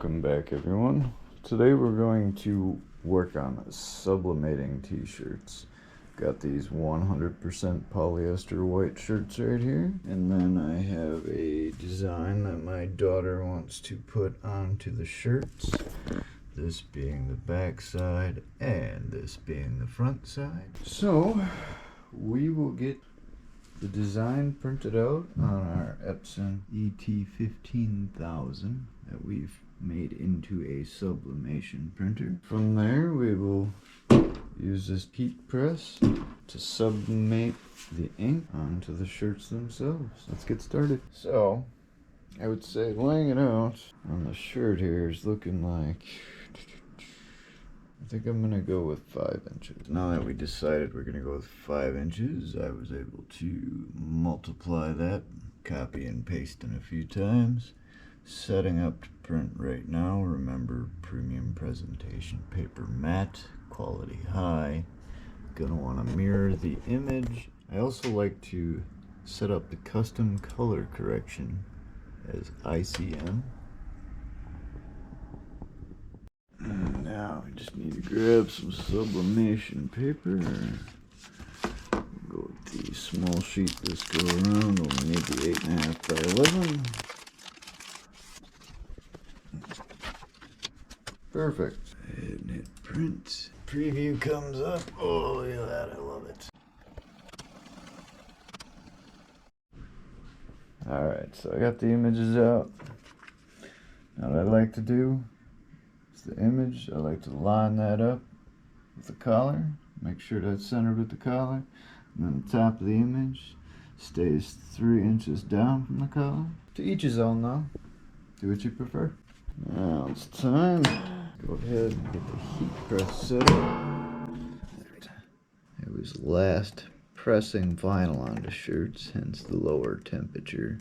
Welcome back, everyone. Today we're going to work on sublimating t-shirts. Got these 100% polyester white shirts right here, and then I have a design that my daughter wants to put onto the shirts. This being the back side and this being the front side. So we will get the design printed out on our Epson ET-15000 that we've made into a sublimation printer. From there we will use this heat press to sublimate the ink onto the shirts themselves. Let's get started. So I would say laying it out on the shirt here is looking like, I think I'm gonna go with 5 inches. Now that we decided we're gonna go with 5 inches, I was able to multiply that, copy and paste in a few times. Setting up to print right now. Remember, premium presentation paper matte, quality high. Gonna want to mirror the image. I also like to set up the custom color correction as ICM. And now we just need to grab some sublimation paper. Go with the small sheet this go around. Only need the 8.5 by 11. Perfect. And hit print. Preview comes up. Oh, look at that. I love it. Alright, so I got the images out. Now what I like to do is the image, I like to line that up with the collar. Make sure that's centered with the collar. And then the top of the image stays 3 inches down from the collar. To each his own though. Do what you prefer. Now it's time. Go ahead and get the heat press set up. I was last pressing vinyl onto shirts, hence the lower temperature.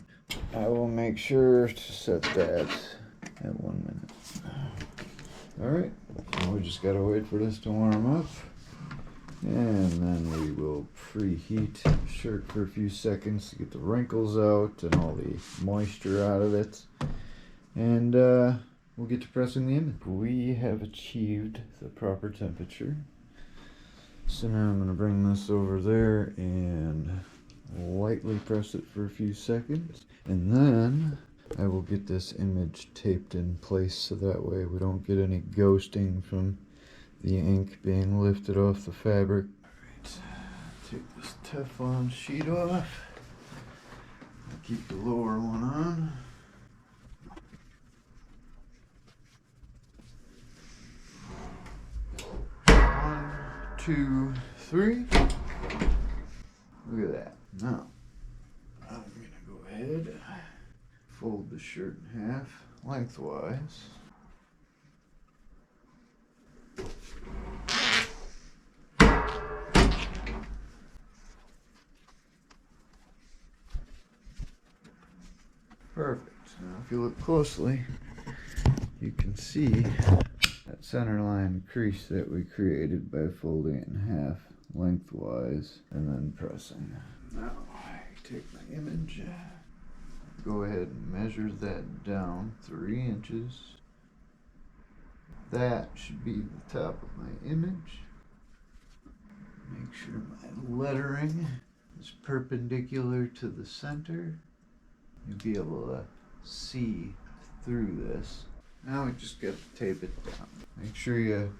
I will make sure to set that at 1 minute. Alright, now we just gotta wait for this to warm up. And then we will preheat the shirt for a few seconds to get the wrinkles out and all the moisture out of it. And we'll get to pressing the image. We have achieved the proper temperature. So now I'm going to bring this over there and lightly press it for a few seconds. And then I will get this image taped in place so that way we don't get any ghosting from the ink being lifted off the fabric. Alright, take this Teflon sheet off. I'll keep the lower one on. 1, 2, 3. Look at that. Now, I'm going to go ahead, fold the shirt in half lengthwise. Perfect. Now, if you look closely, you can see that center line crease that we created by folding it in half lengthwise and then pressing. Now I take my image, go ahead and measure that down 3 inches. That should be the top of my image. Make sure my lettering is perpendicular to the center. You'll be able to see through this. Now we just got to tape it down. Make sure you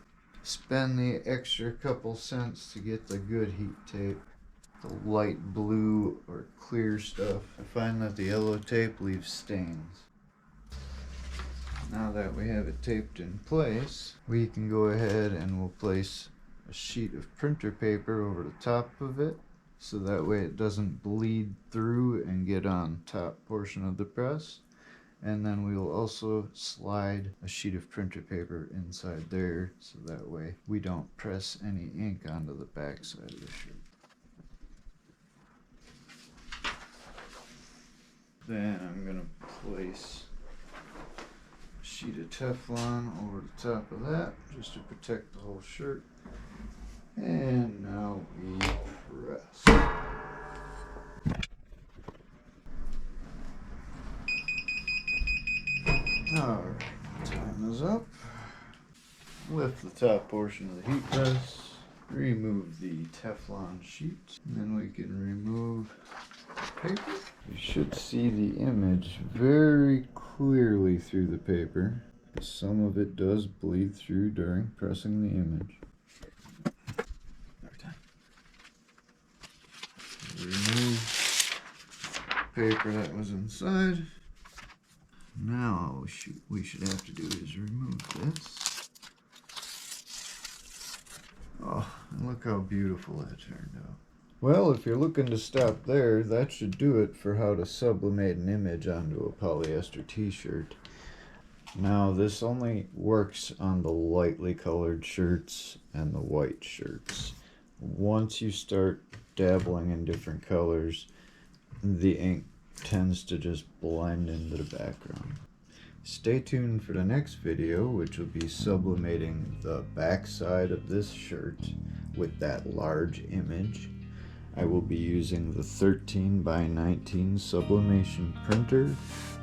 spend the extra couple cents to get the good heat tape. The light blue or clear stuff. I find that the yellow tape leaves stains. Now that we have it taped in place, we can go ahead and we'll place a sheet of printer paper over the top of it, so that way it doesn't bleed through and get on top portion of the press. And then we will also slide a sheet of printer paper inside there, so that way we don't press any ink onto the back side of the shirt. Then I'm going to place a sheet of Teflon over the top of that, just to protect the whole shirt. And now we press. Alright, Time is up. Lift the top portion of the heat press. Remove the Teflon sheet. And then we can remove the paper. You should see the image very clearly through the paper. Some of it does bleed through during pressing the image. Every time. Remove paper that was inside. Now we should have to do is remove this. Oh, and look how beautiful that turned out. Well, if you're looking to stop there, that should do it for how to sublimate an image onto a polyester t-shirt. Now, this only works on the lightly colored shirts and the white shirts. Once you start dabbling in different colors, the ink tends to just blend into the background. Stay tuned for the next video, which will be sublimating the back side of this shirt with that large image. I will be using the 13x19 Sublimation Printer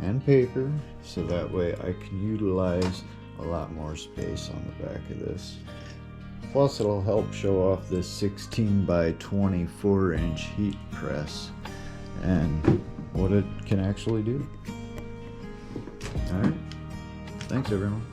and paper, so that way I can utilize a lot more space on the back of this. Plus it'll help show off this 16x24-inch heat press and what it can actually do. Alright, thanks everyone.